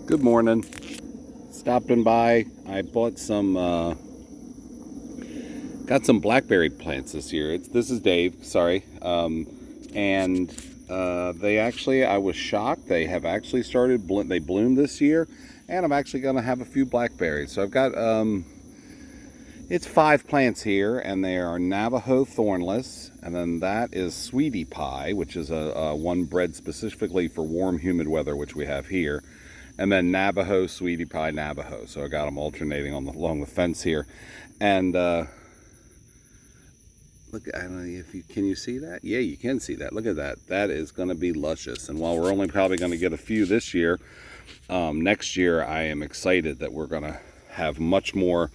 Good morning. Stopping by. I bought some, got some blackberry plants this year. This is Dave. Sorry. And they actually, I was shocked. They have actually started. They bloomed this year, and I'm actually going to have a few blackberries. So I've got it's 5 plants here, and they are Navajo thornless, and then that is sweetie pie, which is a one bred specifically for warm, humid weather, which we have here. And then Navajo, sweetie pie, Navajo. So I got them alternating along the fence here. And look, I don't know if can you see that? Yeah, you can see that. Look at that. That is going to be luscious. And while we're only probably going to get a few this year, next year I am excited that we're going to have much more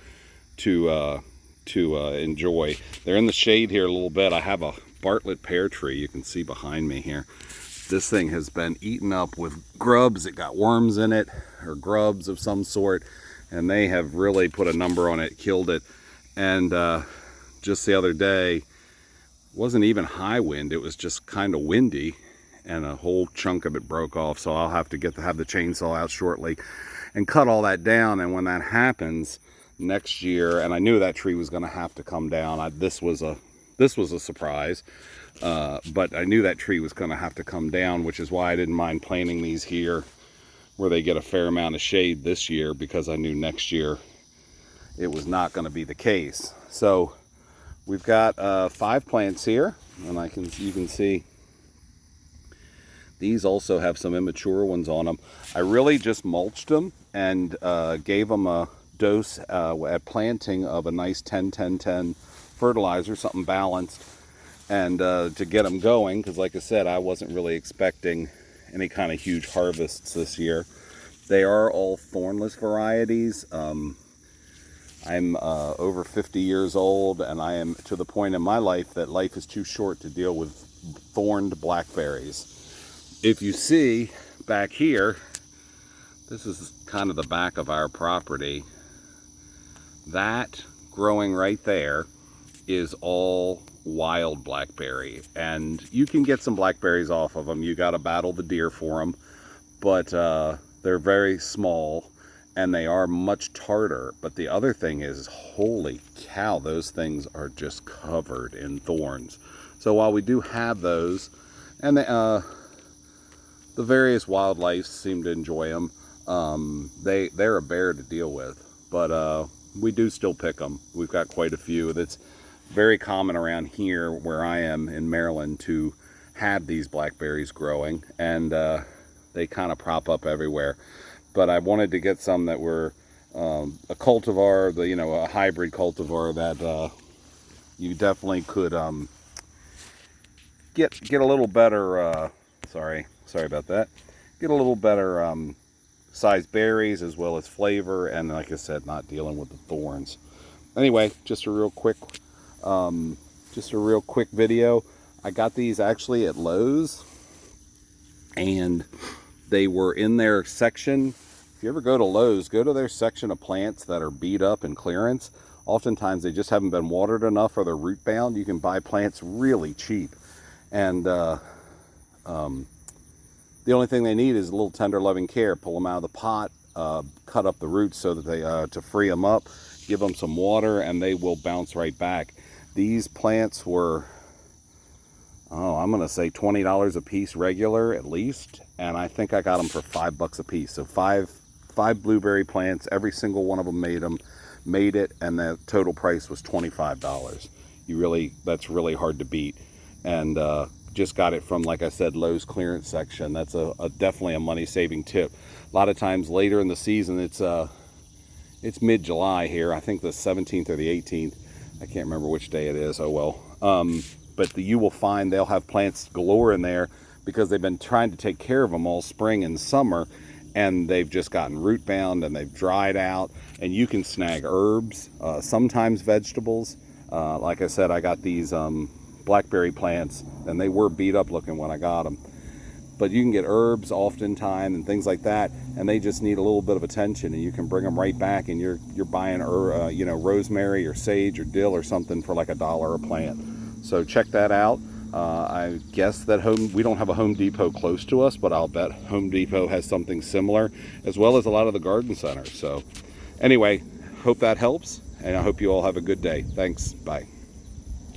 to enjoy. They're in the shade here a little bit. I have a Bartlett pear tree you can see behind me here. This thing has been eaten up with grubs. It got worms in it, or grubs of some sort, and they have really put a number on it, killed it. And just the other day, it wasn't even high wind, it was just kind of windy, and a whole chunk of it broke off. So I'll have to have the chainsaw out shortly and cut all that down. And when that happens next year, and I knew that tree was going to have to come down. This was a surprise. But I knew that tree was going to have to come down, which is why I didn't mind planting these here where they get a fair amount of shade this year, because I knew next year it was not going to be the case. So we've got 5 plants here, and you can see these also have some immature ones on them. I really just mulched them and gave them a dose at planting of a nice 10-10-10 fertilizer, something balanced, and to get them going, because like I said, I wasn't really expecting any kind of huge harvests this year. They are all thornless varieties. I'm over 50 years old, and I am to the point in my life that life is too short to deal with thorned blackberries. If you see back here, this is kind of the back of our property. That growing right there is all wild blackberry, and you can get some blackberries off of them. You got to battle the deer for them, but they're very small and they are much tartar. But the other thing is, holy cow, those things are just covered in thorns. So while we do have those, and the various wildlife seem to enjoy them, they're a bear to deal with, but we do still pick them. We've got quite a few. That's very common around here where I am in Maryland to have these blackberries growing, and they kind of prop up everywhere. But I wanted to get some that were a cultivar, a hybrid cultivar that you definitely could get a little better. Sorry about that. Get a little better size berries as well as flavor, and like I said, not dealing with the thorns. Anyway, just a real quick video. I got these actually at Lowe's, and they were in their section. If you ever go to Lowe's, go to their section of plants that are beat up and clearance. Oftentimes they just haven't been watered enough, or they're root bound. You can buy plants really cheap, and the only thing they need is a little tender loving care. Pull them out of the pot, cut up the roots so that they to free them up, give them some water, and they will bounce right back. These plants were, I'm going to say $20 a piece regular at least, and I think I got them for $5 a piece. So five blueberry plants, every single one of them made it, and the total price was $25. That's really hard to beat. And just got it from, like I said, Lowe's clearance section. That's definitely a money-saving tip. A lot of times later in the season, it's mid-July here. I think the 17th or the 18th. I can't remember which day it is. Oh well. But you will find they'll have plants galore in there because they've been trying to take care of them all spring and summer, and they've just gotten root bound and they've dried out. And you can snag herbs, sometimes vegetables. Like I said, I got these blackberry plants, and they were beat up looking when I got them. But you can get herbs oftentimes and things like that, and they just need a little bit of attention, and you can bring them right back, and you're buying rosemary or sage or dill or something for like $1 a plant. So check that out. I guess that we don't have a Home Depot close to us, but I'll bet Home Depot has something similar, as well as a lot of the garden centers. So anyway, hope that helps, and I hope you all have a good day. Thanks. Bye.